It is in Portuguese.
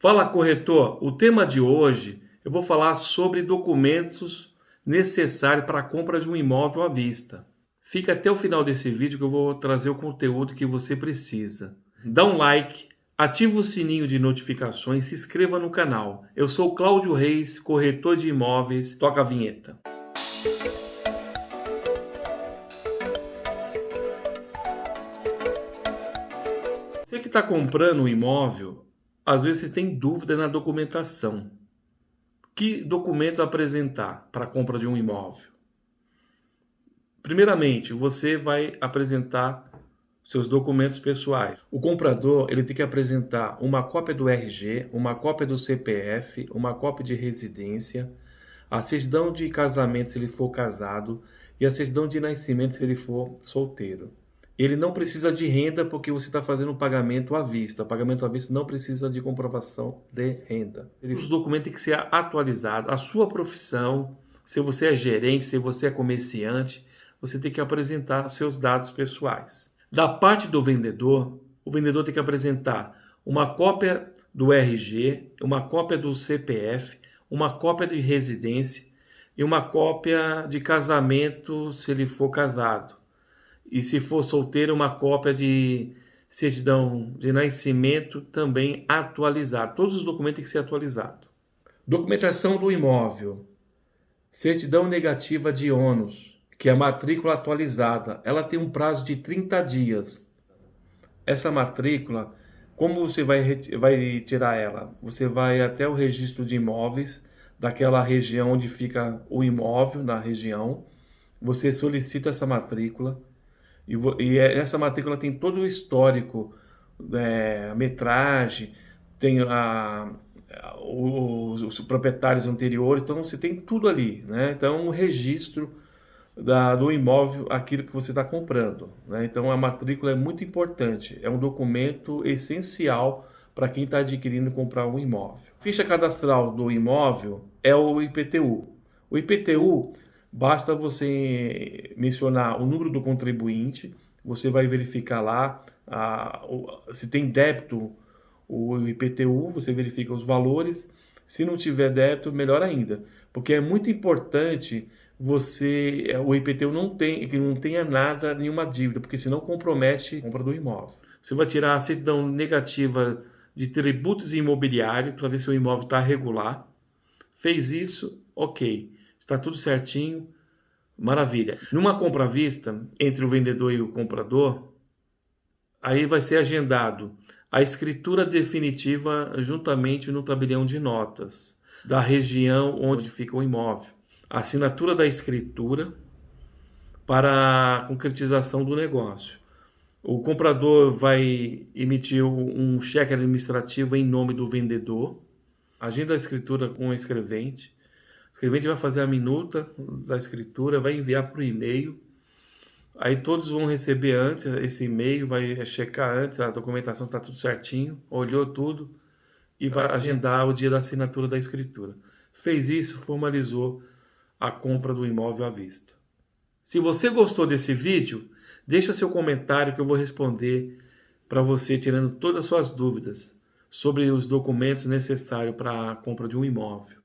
Fala, corretor! O tema de hoje eu vou falar sobre documentos necessários para a compra de um imóvel à vista. Fica até o final desse vídeo que eu vou trazer o conteúdo que você precisa. Dá um like, ativa o sininho de notificações e se inscreva no canal. Eu sou Cláudio Reis, corretor de imóveis. Toca a vinheta. Você que está comprando um imóvel, às vezes você tem dúvida na documentação. Que documentos apresentar para a compra de um imóvel? Primeiramente, você vai apresentar seus documentos pessoais. O comprador ele tem que apresentar uma cópia do RG, uma cópia do CPF, uma cópia de residência, a certidão de casamento se ele for casado e a certidão de nascimento se ele for solteiro. Ele não precisa de renda porque você está fazendo um pagamento à vista. O pagamento à vista não precisa de comprovação de renda. Os documentos têm que ser atualizados. A sua profissão, se você é gerente, se você é comerciante, você tem que apresentar seus dados pessoais. Da parte do vendedor, o vendedor tem que apresentar uma cópia do RG, uma cópia do CPF, uma cópia de residência e uma cópia de casamento se ele for casado. E se for solteiro, uma cópia de certidão de nascimento também atualizada. Todos os documentos têm que ser atualizados. Documentação do imóvel. Certidão negativa de ônus, que é a matrícula atualizada. Ela tem um prazo de 30 dias. Essa matrícula, como você vai tirar ela? Você vai até o registro de imóveis daquela região onde fica o imóvel, na região. Você solicita essa matrícula. E essa matrícula tem todo o histórico, a metragem, tem os proprietários anteriores, então você tem tudo ali, né? Então um registro do imóvel, aquilo que você está comprando, né? Então a matrícula é muito importante, é um documento essencial para quem está adquirindo e comprar um imóvel. Ficha cadastral do imóvel é o IPTU. O IPTU, basta você mencionar o número do contribuinte, você vai verificar lá se tem débito o IPTU, você verifica os valores. Se não tiver débito, melhor ainda, porque é muito importante o IPTU que não tenha nada, nenhuma dívida, porque senão compromete a compra do imóvel. Você vai tirar a certidão negativa de tributos imobiliários para ver se o imóvel está regular. Fez isso, ok. Está tudo certinho, maravilha. Numa compra à vista, entre o vendedor e o comprador, aí vai ser agendado a escritura definitiva juntamente no tabelião de notas da região onde fica o imóvel. A assinatura da escritura para a concretização do negócio. O comprador vai emitir um cheque administrativo em nome do vendedor, agenda a escritura com o escrevente. O escrevente vai fazer a minuta da escritura, vai enviar por e-mail. Aí todos vão receber antes esse e-mail, vai checar antes a documentação está tudo certinho, olhou tudo e vai agendar o dia da assinatura da escritura. Fez isso, formalizou a compra do imóvel à vista. Se você gostou desse vídeo, deixa seu comentário que eu vou responder para você, tirando todas as suas dúvidas sobre os documentos necessários para a compra de um imóvel.